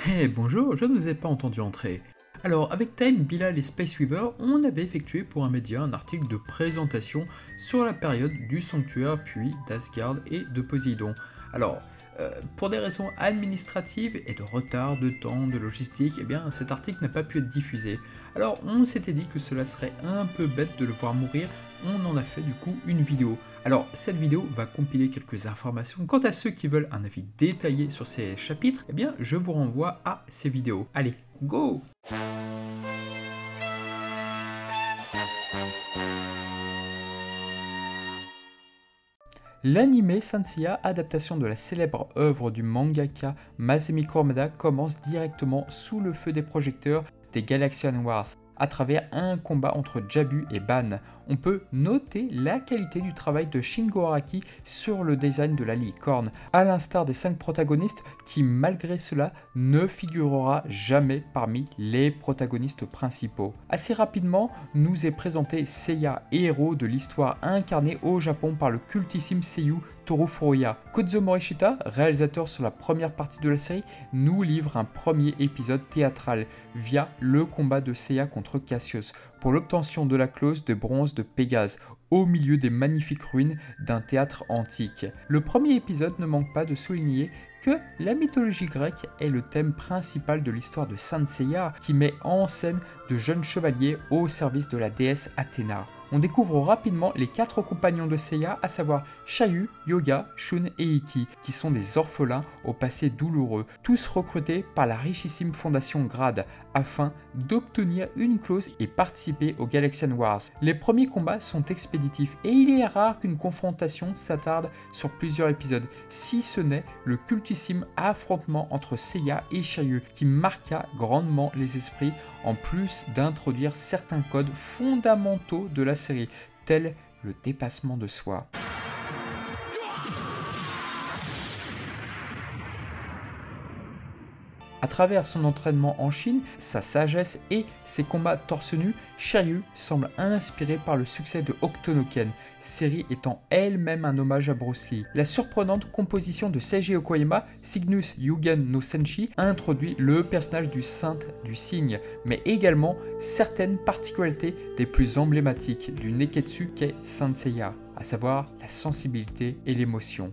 Eh bonjour, je ne vous ai pas entendu entrer. Alors, avec Time, Bilal et Space Weaver, on avait effectué pour un média un article de présentation sur la période du Sanctuaire, puis d'Asgard et de Poséidon. Alors, pour des raisons administratives et de retard, de temps, de logistique, eh bien cet article n'a pas pu être diffusé. Alors, on s'était dit que cela serait un peu bête de le voir mourir, on en a fait du coup une vidéo. Alors, cette vidéo va compiler quelques informations. Quant à ceux qui veulent un avis détaillé sur ces chapitres, eh bien, je vous renvoie à ces vidéos. Allez, go! L'anime Saint Seiya, adaptation de la célèbre œuvre du mangaka Masami Kurumada, commence directement sous le feu des projecteurs des Galaxian Wars, à travers un combat entre Jabu et Ban. On peut noter la qualité du travail de Shingo Araki sur le design de la licorne, à l'instar des 5 protagonistes qui, malgré cela, ne figurera jamais parmi les protagonistes principaux. Assez rapidement, nous est présenté Seiya, héros de l'histoire incarné au Japon par le cultissime seiyuu Toru Furuya. Kozo Morishita, réalisateur sur la première partie de la série, nous livre un premier épisode théâtral via le combat de Seiya contre Cassius pour l'obtention de la clause de bronze de Pégase au milieu des magnifiques ruines d'un théâtre antique. Le premier épisode ne manque pas de souligner que la mythologie grecque est le thème principal de l'histoire de Saint Seiya qui met en scène de jeunes chevaliers au service de la déesse Athéna. On découvre rapidement les 4 compagnons de Seiya, à savoir Chayu, Yoga, Shun et Ikki, qui sont des orphelins au passé douloureux, tous recrutés par la richissime fondation Grad afin d'obtenir une clause et participer aux Galaxian Wars. Les premiers combats sont expéditifs et il est rare qu'une confrontation s'attarde sur plusieurs épisodes, si ce n'est le cultissime affrontement entre Seiya et Chayu qui marqua grandement les esprits en plus d'introduire certains codes fondamentaux de la série, tels le dépassement de soi. À travers son entraînement en Chine, sa sagesse et ses combats torse nu, Shiryu semble inspiré par le succès de Hokuto no Ken, série étant elle-même un hommage à Bruce Lee. La surprenante composition de Seiji Okoyama, Cygnus Yugen no Senshi, a introduit le personnage du saint du cygne, mais également certaines particularités des plus emblématiques du Neketsu qu'est Saint Seiya, à savoir la sensibilité et l'émotion.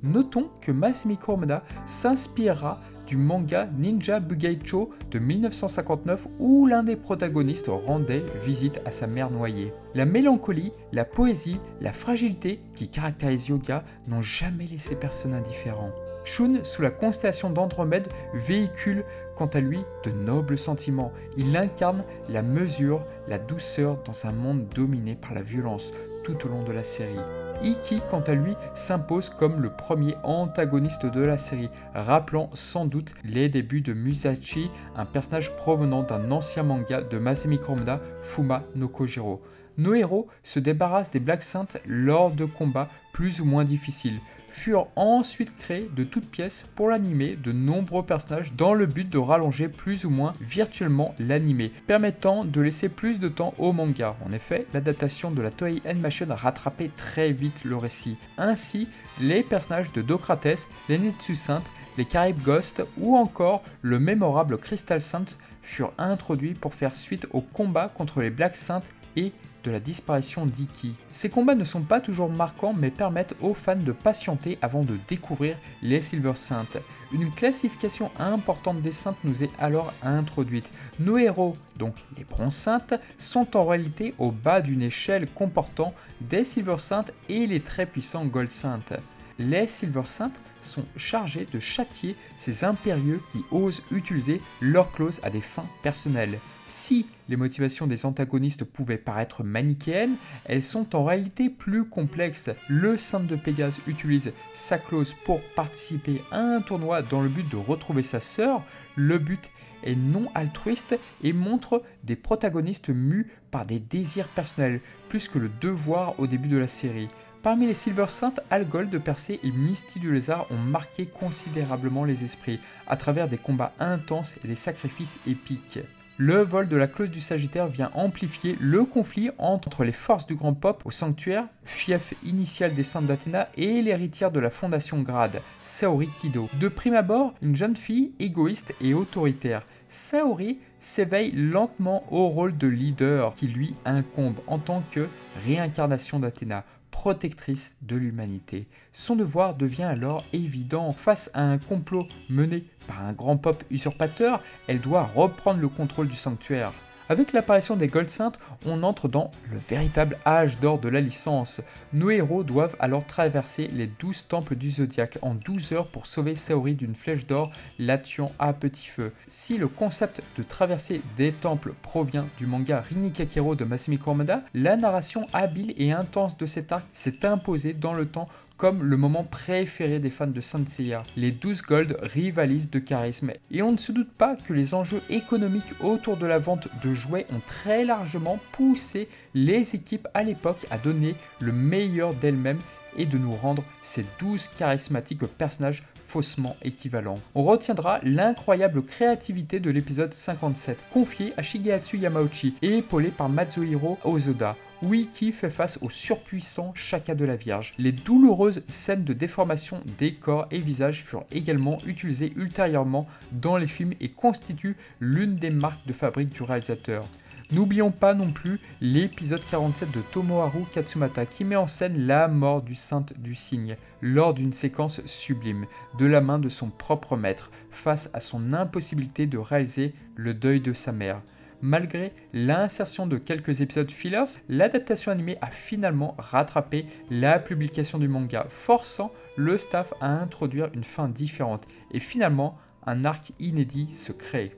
Notons que Masami Kurumada s'inspirera du manga Ninja Bugaicho de 1959 où l'un des protagonistes rendait visite à sa mère noyée. La mélancolie, la poésie, la fragilité qui caractérisent Yoga n'ont jamais laissé personne indifférent. Shun, sous la constellation d'Andromède, véhicule quant à lui de nobles sentiments. Il incarne la mesure, la douceur dans un monde dominé par la violence tout au long de la série. Ikki, quant à lui, s'impose comme le premier antagoniste de la série, rappelant sans doute les débuts de Musashi, un personnage provenant d'un ancien manga de Masami Kurumada, Fuma no Kojiro. Nos héros se débarrassent des Black Saints lors de combats plus ou moins difficiles, furent ensuite créés de toutes pièces pour l'anime de nombreux personnages dans le but de rallonger plus ou moins virtuellement l'anime, permettant de laisser plus de temps au manga. En effet, l'adaptation de la Toei Animation a rattrapé très vite le récit. Ainsi, les personnages de Dokrates, les Netsu Saints, les Caraïbes Ghost ou encore le mémorable Crystal Saint furent introduits pour faire suite au combat contre les Black Saints et de la disparition d'Ikki. Ces combats ne sont pas toujours marquants mais permettent aux fans de patienter avant de découvrir les Silver Saints. Une classification importante des saints nous est alors introduite. Nos héros, donc les Bronze Saints, sont en réalité au bas d'une échelle comportant des Silver Saints et les très puissants Gold Saints. Les Silver Saints sont chargés de châtier ces impérieux qui osent utiliser leur clause à des fins personnelles. Si les motivations des antagonistes pouvaient paraître manichéennes, elles sont en réalité plus complexes. Le Saint de Pégase utilise sa clause pour participer à un tournoi dans le but de retrouver sa sœur. Le but est non altruiste et montre des protagonistes mus par des désirs personnels, plus que le devoir au début de la série. Parmi les Silver Saints, Algol de Persée et Misty du Lézard ont marqué considérablement les esprits, à travers des combats intenses et des sacrifices épiques. Le vol de la clause du Sagittaire vient amplifier le conflit entre les forces du Grand Pop au sanctuaire, fief initial des saintes d'Athéna, et l'héritière de la fondation Grade, Saori Kido. De prime abord, une jeune fille égoïste et autoritaire. Saori s'éveille lentement au rôle de leader qui lui incombe en tant que réincarnation d'Athéna, protectrice de l'humanité. Son devoir devient alors évident. Face à un complot mené par un grand pop usurpateur, elle doit reprendre le contrôle du sanctuaire. Avec l'apparition des Gold Saints, on entre dans le véritable âge d'or de la licence. Nos héros doivent alors traverser les 12 temples du Zodiaque en 12 heures pour sauver Saori d'une flèche d'or la tuant à petit feu. Si le concept de traverser des temples provient du manga Rin Kakero de Masami Kurumada, la narration habile et intense de cet arc s'est imposée dans le temps comme le moment préféré des fans de Saint Seiya. Les 12 Gold rivalisent de charisme et on ne se doute pas que les enjeux économiques autour de la vente de jouets ont très largement poussé les équipes à l'époque à donner le meilleur d'elles-mêmes et de nous rendre ces 12 charismatiques personnages faussement équivalents. On retiendra l'incroyable créativité de l'épisode 57, confié à Shigehatsu Yamauchi et épaulé par Matsuhiro Hosoda, où Ikki fait face au surpuissant Shaka de la Vierge. Les douloureuses scènes de déformation des corps et visages furent également utilisées ultérieurement dans les films et constituent l'une des marques de fabrique du réalisateur. N'oublions pas non plus l'épisode 47 de Tomoharu Katsumata qui met en scène la mort du saint du cygne lors d'une séquence sublime de la main de son propre maître face à son impossibilité de réaliser le deuil de sa mère. Malgré l'insertion de quelques épisodes fillers, l'adaptation animée a finalement rattrapé la publication du manga, forçant le staff à introduire une fin différente et finalement un arc inédit se crée.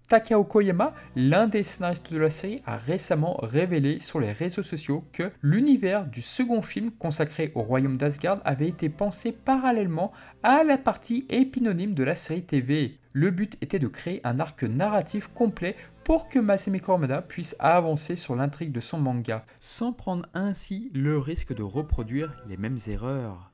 Takao Koyama, l'un des scénaristes de la série, a récemment révélé sur les réseaux sociaux que l'univers du second film consacré au royaume d'Asgard avait été pensé parallèlement à la partie épinonyme de la série TV. Le but était de créer un arc narratif complet pour que Masami Kurumada puisse avancer sur l'intrigue de son manga, sans prendre ainsi le risque de reproduire les mêmes erreurs.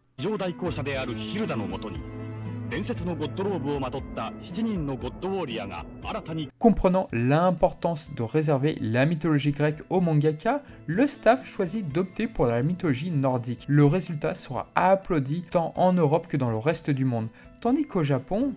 Comprenant l'importance de réserver la mythologie grecque au mangaka, le staff choisit d'opter pour la mythologie nordique. Le résultat sera applaudi tant en Europe que dans le reste du monde, tandis qu'au Japon,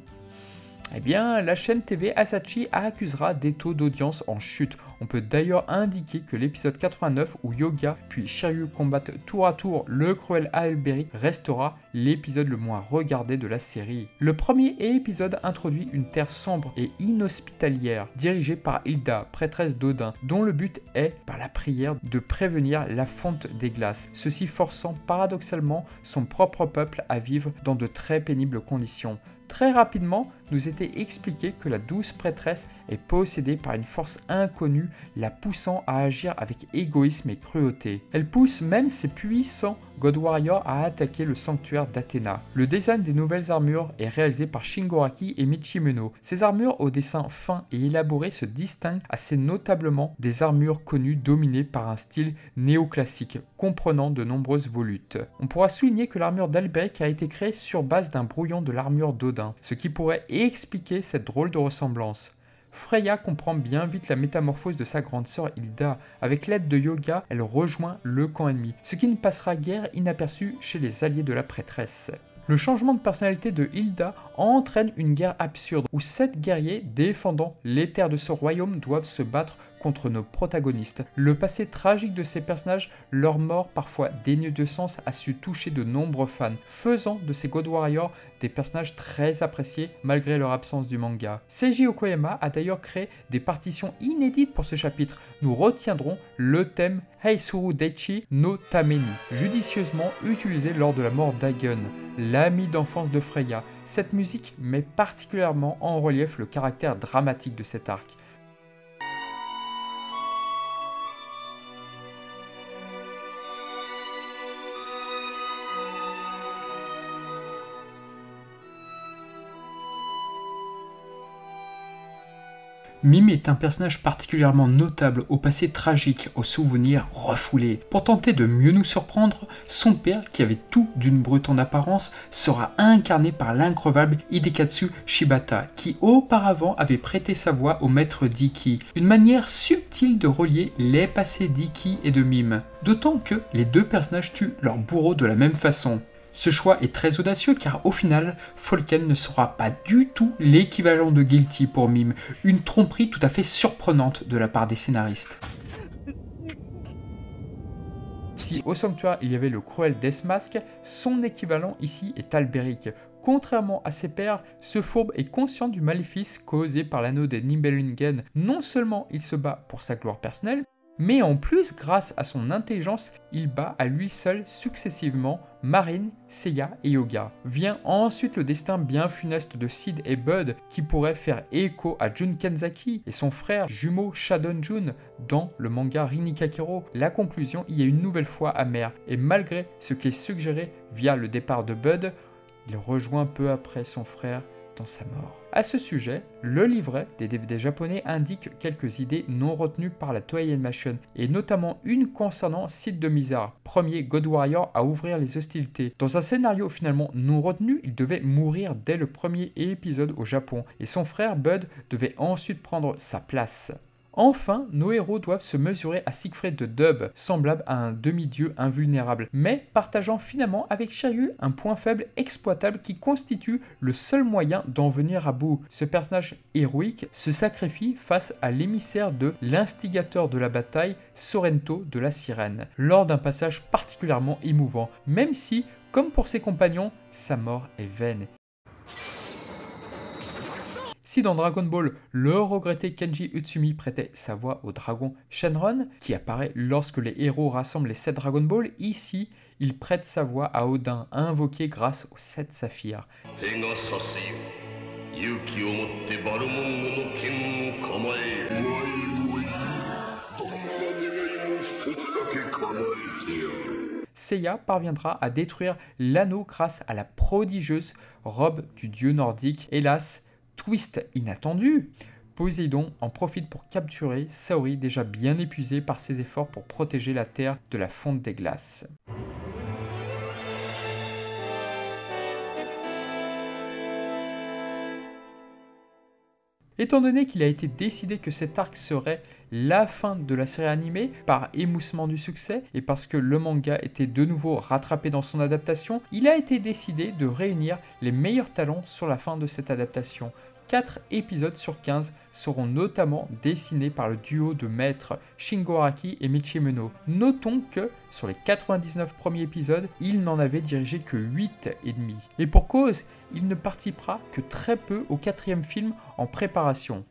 la chaîne TV Asahi accusera des taux d'audience en chute. On peut d'ailleurs indiquer que l'épisode 89 où Yoga puis Shiryu combattent tour à tour le cruel Alberic restera l'épisode le moins regardé de la série. Le premier épisode introduit une terre sombre et inhospitalière dirigée par Hilda, prêtresse d'Odin, dont le but est, par la prière, de prévenir la fonte des glaces, ceci forçant paradoxalement son propre peuple à vivre dans de très pénibles conditions. Très rapidement, nous était expliqué que la douce prêtresse est possédée par une force inconnue, la poussant à agir avec égoïsme et cruauté. Elle pousse même ses puissants God Warriors à attaquer le sanctuaire d'Athéna. Le design des nouvelles armures est réalisé par Shingoraki et Michimono. Ces armures au dessin fin et élaboré se distinguent assez notablement des armures connues dominées par un style néoclassique, comprenant de nombreuses volutes. On pourra souligner que l'armure d'Alberic a été créée sur base d'un brouillon de l'armure d'Odin, ce qui pourrait expliquer cette drôle de ressemblance. Freya comprend bien vite la métamorphose de sa grande sœur Hilda. Avec l'aide de Yoga, elle rejoint le camp ennemi, ce qui ne passera guère inaperçu chez les alliés de la prêtresse. Le changement de personnalité de Hilda entraîne une guerre absurde où 7 guerriers défendant les terres de ce royaume doivent se battre contre nos protagonistes. Le passé tragique de ces personnages, leur mort parfois dénuée de sens, a su toucher de nombreux fans, faisant de ces God Warriors des personnages très appréciés malgré leur absence du manga. Seiji Okoyama a d'ailleurs créé des partitions inédites pour ce chapitre. Nous retiendrons le thème Heisuru Daichi no Tameni, judicieusement utilisé lors de la mort d'Aegon, l'ami d'enfance de Freya. Cette musique met particulièrement en relief le caractère dramatique de cet arc. Mime est un personnage particulièrement notable au passé tragique, aux souvenirs refoulés. Pour tenter de mieux nous surprendre, son père, qui avait tout d'une brute en apparence, sera incarné par l'increvable Hidekatsu Shibata, qui auparavant avait prêté sa voix au maître d'Iki. Une manière subtile de relier les passés d'Iki et de Mime. D'autant que les deux personnages tuent leur bourreau de la même façon. Ce choix est très audacieux car au final, Falken ne sera pas du tout l'équivalent de Guilty pour Mime, une tromperie tout à fait surprenante de la part des scénaristes. Si au Sanctuaire il y avait le cruel Deathmask, son équivalent ici est Alberic. Contrairement à ses pairs, ce fourbe est conscient du maléfice causé par l'anneau des Nibelungen. Non seulement il se bat pour sa gloire personnelle, mais en plus, grâce à son intelligence, il bat à lui seul successivement Marine, Seiya et Yoga. Vient ensuite le destin bien funeste de Sid et Bud, qui pourrait faire écho à Jun Kenzaki et son frère jumeau Shadon Jun dans le manga Rin Kakero. La conclusion y est une nouvelle fois amère, et malgré ce qui est suggéré via le départ de Bud, il rejoint peu après son frère dans sa mort. À ce sujet, le livret des DVD japonais indique quelques idées non retenues par la Toei Animation, et notamment une concernant Sid de Mizar, premier God Warrior à ouvrir les hostilités. Dans un scénario finalement non retenu, il devait mourir dès le premier épisode au Japon, et son frère Bud devait ensuite prendre sa place. Enfin, nos héros doivent se mesurer à Siegfried de Dub, semblable à un demi-dieu invulnérable, mais partageant finalement avec Shiryu un point faible exploitable qui constitue le seul moyen d'en venir à bout. Ce personnage héroïque se sacrifie face à l'émissaire de l'instigateur de la bataille, Sorrento de la Sirène, lors d'un passage particulièrement émouvant, même si, comme pour ses compagnons, sa mort est vaine. Si dans Dragon Ball, le regretté Kenji Utsumi prêtait sa voix au dragon Shenron, qui apparaît lorsque les héros rassemblent les 7 Dragon Ball, ici, il prête sa voix à Odin, invoqué grâce aux 7 saphirs. Seiya parviendra à détruire l'anneau grâce à la prodigieuse robe du dieu nordique. Hélas, twist inattendu, Poséidon en profite pour capturer Saori déjà bien épuisé par ses efforts pour protéger la Terre de la fonte des glaces. Étant donné qu'il a été décidé que cet arc serait la fin de la série animée par émoussement du succès et parce que le manga était de nouveau rattrapé dans son adaptation, il a été décidé de réunir les meilleurs talents sur la fin de cette adaptation. 4 épisodes sur 15 seront notamment dessinés par le duo de maîtres Shingo Araki et Michimono. Notons que sur les 99 premiers épisodes, il n'en avait dirigé que 8,5. Et pour cause, il ne participera que très peu au 4e film en préparation.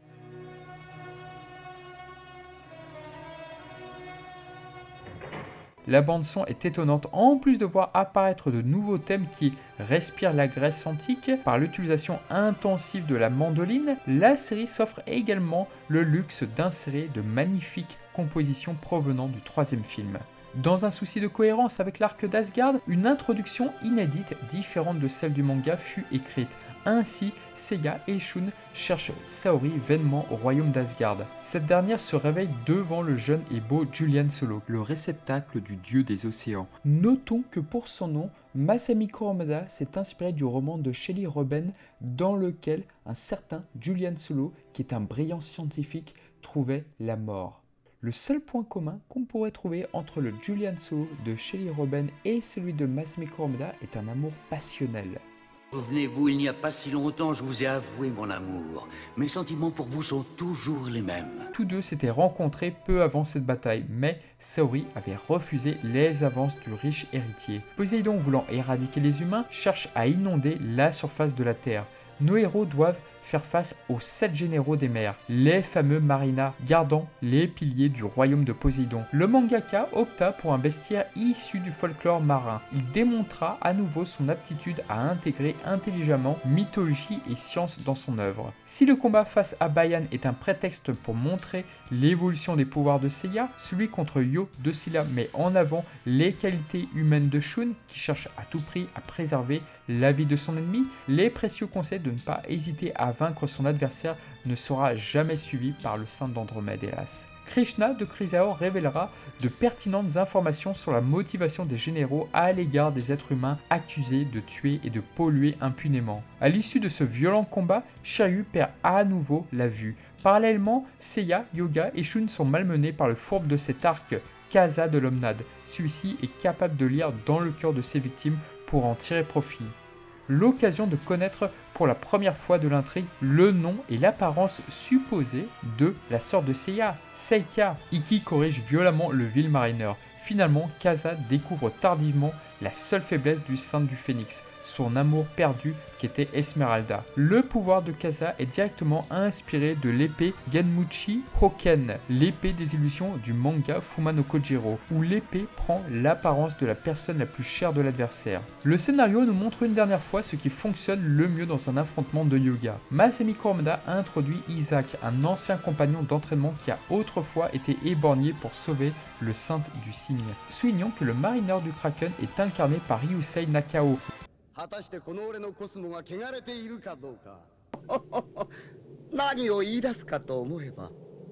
La bande-son est étonnante, en plus de voir apparaître de nouveaux thèmes qui respirent la Grèce antique par l'utilisation intensive de la mandoline. La série s'offre également le luxe d'insérer de magnifiques compositions provenant du 3e film. Dans un souci de cohérence avec l'arc d'Asgard, une introduction inédite différente de celle du manga fut écrite. Ainsi, Seiya et Shun cherchent Saori vainement au royaume d'Asgard. Cette dernière se réveille devant le jeune et beau Julian Solo, le réceptacle du dieu des océans. Notons que pour son nom, Masami Kurumada s'est inspiré du roman de Shelley Robben dans lequel un certain Julian Solo, qui est un brillant scientifique, trouvait la mort. Le seul point commun qu'on pourrait trouver entre le Julian Solo de Shelley Robben et celui de Masami Kurumada est un amour passionnel. Souvenez-vous, il n'y a pas si longtemps, je vous ai avoué mon amour. Mes sentiments pour vous sont toujours les mêmes. Tous deux s'étaient rencontrés peu avant cette bataille, mais Saori avait refusé les avances du riche héritier. Poséidon, voulant éradiquer les humains, cherche à inonder la surface de la Terre. Nos héros doivent faire face aux 7 généraux des mers, les fameux Marina, gardant les piliers du royaume de Poséidon. Le mangaka opta pour un bestiaire issu du folklore marin. Il démontra à nouveau son aptitude à intégrer intelligemment mythologie et science dans son œuvre. Si le combat face à Bayan est un prétexte pour montrer l'évolution des pouvoirs de Seiya, celui contre Yo de Scylla met en avant les qualités humaines de Shun qui cherche à tout prix à préserver la vie de son ennemi. Les précieux conseils de ne pas hésiter à vaincre son adversaire ne sera jamais suivi par le saint d'Andromède, hélas. Krishna de Chrysaor révélera de pertinentes informations sur la motivation des généraux à l'égard des êtres humains accusés de tuer et de polluer impunément. À l'issue de ce violent combat, Shiryu perd à nouveau la vue. Parallèlement, Seiya, Yoga et Shun sont malmenés par le fourbe de cet arc, Kasa de l'Omnade. Celui-ci est capable de lire dans le cœur de ses victimes pour en tirer profit. L'occasion de connaître pour la première fois de l'intrigue le nom et l'apparence supposée de la sœur de Seiya, Seika. Ikki corrige violemment le vil Mariner. Finalement, Kasa découvre tardivement la seule faiblesse du saint du Phénix, son amour perdu qu'était Esmeralda. Le pouvoir de Kasa est directement inspiré de l'épée Genmuchi Hoken, l'épée des illusions du manga Fuma no Kojiro, où l'épée prend l'apparence de la personne la plus chère de l'adversaire. Le scénario nous montre une dernière fois ce qui fonctionne le mieux dans un affrontement de yoga. Masami Kurumada a introduit Isaac, un ancien compagnon d'entraînement qui a autrefois été éborgné pour sauver le saint du cygne. Soulignons que le Mariner du Kraken est incarné par Ryusei Nakao.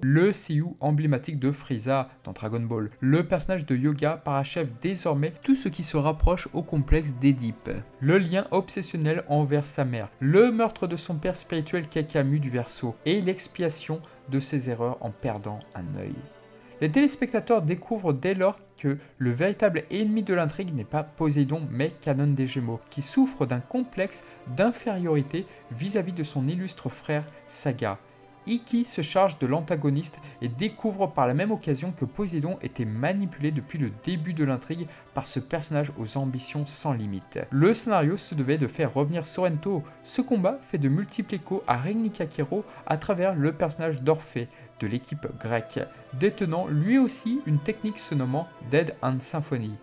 Le Seiyu emblématique de Frieza dans Dragon Ball. Le personnage de Yoga parachève désormais tout ce qui se rapproche au complexe d'Édipe. Le lien obsessionnel envers sa mère, le meurtre de son père spirituel Kakamu du Verseau et l'expiation de ses erreurs en perdant un œil. Les téléspectateurs découvrent dès lors que le véritable ennemi de l'intrigue n'est pas Poséidon mais Canon des Gémeaux, qui souffre d'un complexe d'infériorité vis-à-vis de son illustre frère Saga. Ikki se charge de l'antagoniste et découvre par la même occasion que Poséidon était manipulé depuis le début de l'intrigue par ce personnage aux ambitions sans limite. Le scénario se devait de faire revenir Sorrento. Ce combat fait de multiples échos à Rin Nikakero à travers le personnage d'Orphée de l'équipe grecque, détenant lui aussi une technique se nommant Dead and Symphony.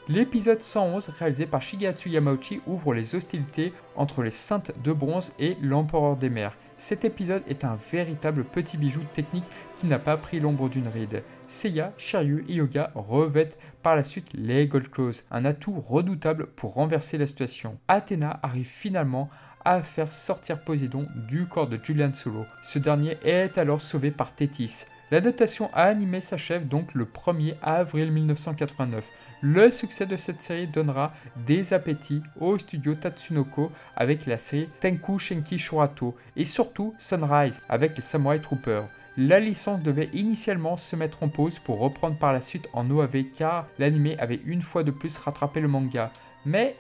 L'épisode 111, réalisé par Shigehatsu Yamauchi, ouvre les hostilités entre les Saintes de Bronze et l'Empereur des Mers. Cet épisode est un véritable petit bijou technique qui n'a pas pris l'ombre d'une ride. Seiya, Shiryu et Yoga revêtent par la suite les Gold Claws, un atout redoutable pour renverser la situation. Athéna arrive finalement à faire sortir Poséidon du corps de Julian Solo. Ce dernier est alors sauvé par Thétis. L'adaptation animée s'achève donc le 1er avril 1989. Le succès de cette série donnera des appétits au studio Tatsunoko avec la série Tenku Shenki Shurato et surtout Sunrise avec les Samurai Troopers. La licence devait initialement se mettre en pause pour reprendre par la suite en OAV car l'anime avait une fois de plus rattrapé le manga. Mais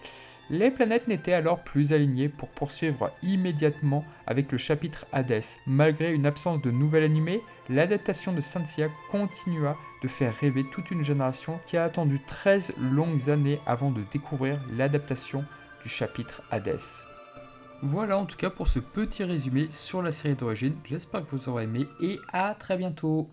les planètes n'étaient alors plus alignées pour poursuivre immédiatement avec le chapitre Hades. Malgré une absence de nouvel animé, l'adaptation de Saint Seiya continua de faire rêver toute une génération qui a attendu 13 longues années avant de découvrir l'adaptation du chapitre Hades. Voilà en tout cas pour ce petit résumé sur la série d'origine, j'espère que vous aurez aimé et à très bientôt.